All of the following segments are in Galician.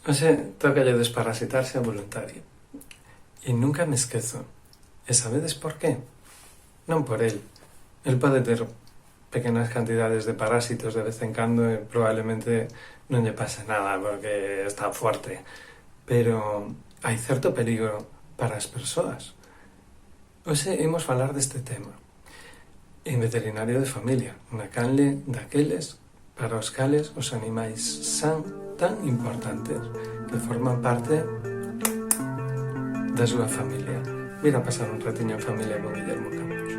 Oxe, tócalle desparasitarse a voluntario. E nunca me esquezo. E sabedes por qué? Non por el. El pode ter pequenas cantidades de parásitos de vez en cando e probablemente non lle pase nada porque está forte. Pero hai certo peligro para as persoas. Hoxe imos falar deste tema. En veterinario de familia, unha canle daqueles para os cales os animais son tan importantes que forman parte da súa familia. Mira a pasar un ratiño en familia con Guillermo Campos.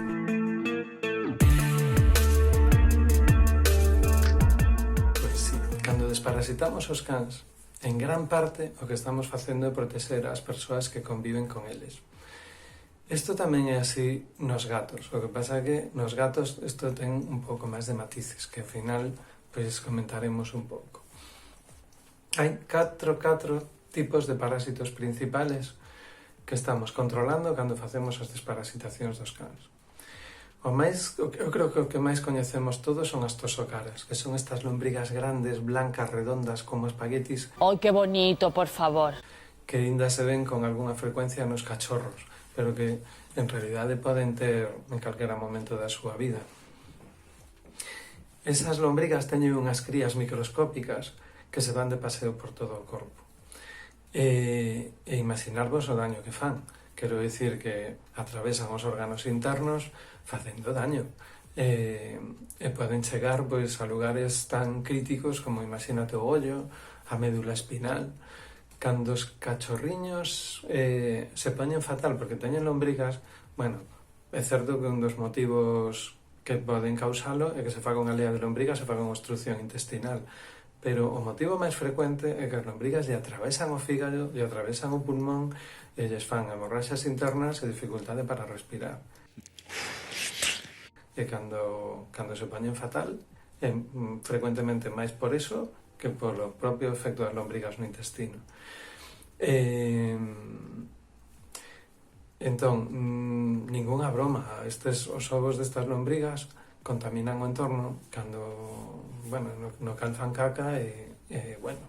Pois sí, cando desparasitamos os cans, en gran parte o que estamos facendo é proteger as persoas que conviven con eles. Isto tamén é así nos gatos, o que pasa é que nos gatos isto ten un pouco máis de matices, que ao final pois comentaremos un pouco. Hai catro tipos de parásitos principales que estamos controlando cando facemos as desparasitacións dos cans. Eu creo que o que máis coñecemos todos son as tosocaras, que son estas lombrigas grandes, blancas, redondas, como espaguetis. ¡Ay, qué bonito, por favor! Que ainda se ven con algunha frecuencia nos cachorros, pero que en realidade poden ter en calquera momento da súa vida. Esas lombrigas teñen unhas crías microscópicas que se van de paseo por todo o corpo. E imaginarvos o daño que fan. Quero dicir que atravesan os órganos internos facendo daño. E poden chegar pois, a lugares tan críticos como, imagínate, o ollo, a médula espinal. Cando os cachorriños se poñen fatal porque teñen lombrigas, bueno, é certo que un dos motivos que poden causalo é que se faga unha lea de lombrigas e faga unha obstrucción intestinal. Pero o motivo máis frecuente é que as lombrigas lle atravesan o fígado, lle atravesan o pulmón e lles fan hemorraxas internas e dificultade para respirar. E cando se poñen fatal, é frecuentemente máis por eso que polo propio efecto das lombrigas no intestino. Entón, ningunha broma, os ovos destas lombrigas contaminan o entorno cando, bueno, no calzan caca e bueno,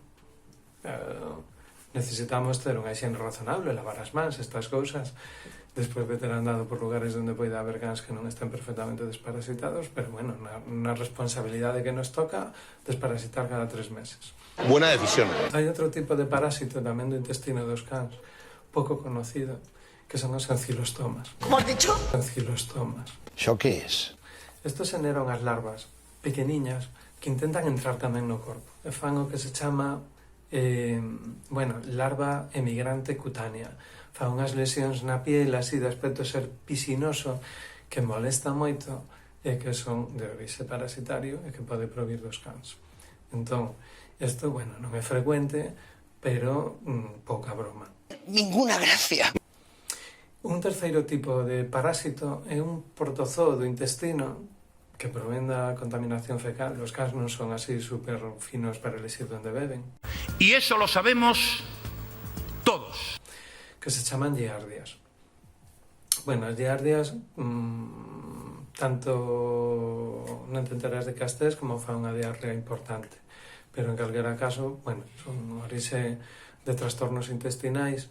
necesitamos ter unha higiene razonable, lavar as mans, estas cousas, despois de ter andado por lugares onde poida haber cans que non estén perfectamente desparasitados, pero bueno, na responsabilidade que nos toca desparasitar cada 3 meses. Buena decisión. Hai outro tipo de parásito tamén do intestino dos cans, pouco conocido, que son os ancilostomas. ¿Cómo has dicho? Ancilostomas. ¿Xo que es? Estos generan as larvas pequeniñas que intentan entrar tamén no corpo e fan o que se chama larva emigrante cutánea. Fan unhas lesións na piel así de aspecto ser piscinoso que molesta moito e que son de orixe parasitario e que pode provir dos cans. Entón, isto, bueno, non é frecuente, pero pouca broma. Ninguna gracia. Un terceiro tipo de parásito é un protozoo do intestino que provén da contaminación fecal. Os cans non son así super finos para elegir onde beben. Y eso lo sabemos todos. Que se chaman giardias. Bueno, as giardias tanto non te enteras de castés como fa unha diarrea importante. Pero en calquera caso, bueno, son orixe de trastornos intestinais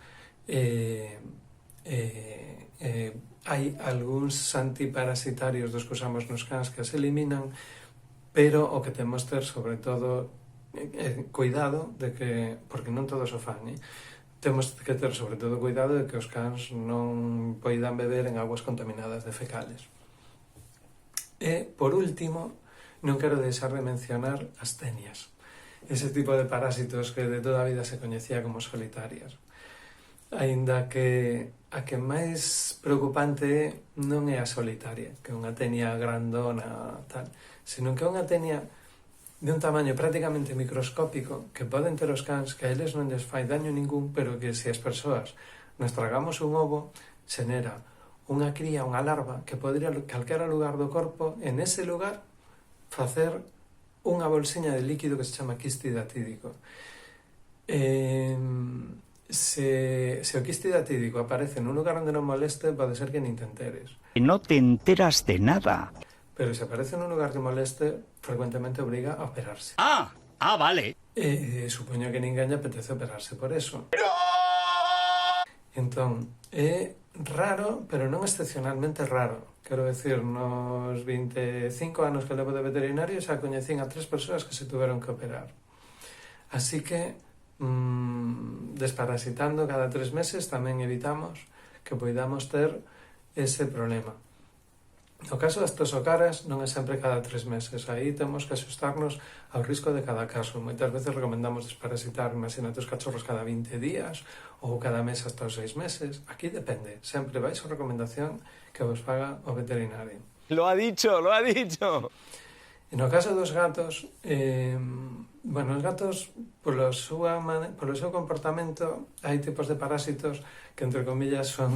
hai algúns antiparasitarios dos que usamos nos cans que se eliminan, pero o que temos ter sobre todo cuidado de que, porque non todos o fan, temos que ter sobre todo cuidado de que os cans non poidan beber en aguas contaminadas de fecales. E, por último, non quero deixar de mencionar as tenias, ese tipo de parásitos que de toda a vida se coñecía como solitarias. Aínda que a que máis preocupante non é a solitaria, que é unha tenia grandona, tal, senón que é unha tenia de un tamaño prácticamente microscópico que poden ter os cans, que a eles non lles fai daño ningún, pero que se as persoas nos tragamos un ovo, xenera unha cría, unha larva, que podría calquera lugar do corpo, en ese lugar, facer unha bolsiña de líquido que se chama quiste hidatídico. Se o quiste hidatídico aparece nun lugar onde non moleste, pode ser que nin te enteres. No te enteras de nada. Pero se aparece nun lugar que moleste, frecuentemente obriga a operarse. Ah, vale. Supoño que ninguén lle apetece operarse por eso. Entón, é raro, pero non excepcionalmente raro. Quero decir, nos 25 anos que levo de veterinario xa coñecín a 3 persoas que se tuveron que operar. Así que, desparasitando cada 3 meses tamén evitamos que poidamos ter ese problema. No caso das tosocaras non é sempre cada 3 meses, aí temos que asustarnos ao risco de cada caso. Moitas veces recomendamos desparasitar, imagínate, os cachorros cada 20 días ou cada mes hasta os 6 meses. Aquí depende, sempre vais a recomendación que vos faga o veterinario. Lo ha dicho, lo ha dicho. E no caso dos gatos, os gatos, polo seu comportamento, hai tipos de parásitos que, entre comillas, son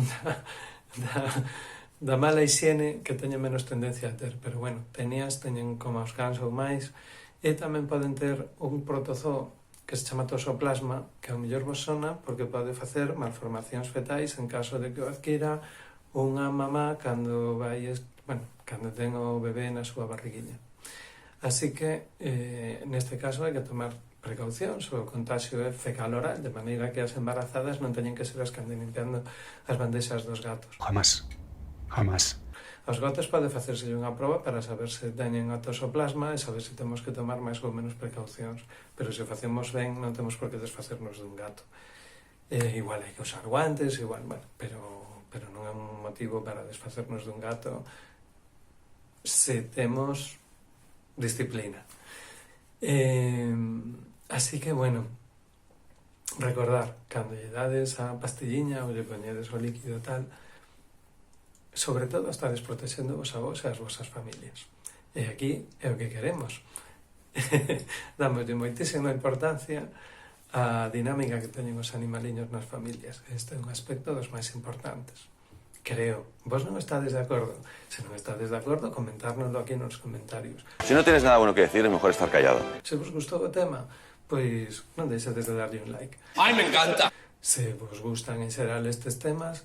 da mala hixiene, que teñen menos tendencia a ter, pero bueno, teñen como os cans ou máis, e tamén poden ter un protozoo que se chama tosoplasma, que ao mellor vos sona porque pode facer malformacións fetais en caso de que o adquira unha mamá cando ten o bebé na súa barriguinha. Así que, neste caso, hai que tomar precaucións. O contagio é fecal oral, de maneira que as embarazadas non teñen que ser as que anden limpiando as bandexas dos gatos. Jamás. Aos gatos pode facerse unha proba para saber se teñen a tosoplasma e saber se temos que tomar máis ou menos precaucións, pero se o facemos ben non temos por que desfacernos dun gato. Igual hai que usar guantes, pero non é un motivo para desfacernos dun gato se temos disciplina. Así que, bueno, recordar, cando lle dades a pastilliña ou lle poñedes o líquido tal, sobre todo estades protexendo vos a vos e as vosas familias. E aquí é o que queremos. Dámoslle moitísima importancia á dinámica que teñen os animaliños nas familias. Este é un aspecto dos máis importantes. Creo. Vos non estades de acordo? Se non estades de acordo, comentárnoslo aquí nos comentarios. Si no tienes nada bueno que decir, es mejor estar callado. Se vos gustou o tema, pois non deixades de darlle un like. ¡Ay, me encanta! Se vos gustan en xeral estes temas,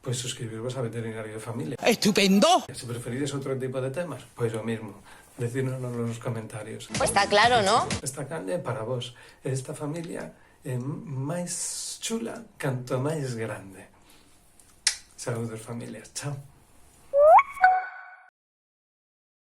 pois suscribirvos a Veterinario de Familia. ¡Estupendo! Se preferides outro tipo de temas, pois o mismo. Decírnoslo nos comentarios. Pues está claro, ¿no? Esta canle para vos. Esta familia é máis chula canto máis grande. Saúdos, familias. Chao.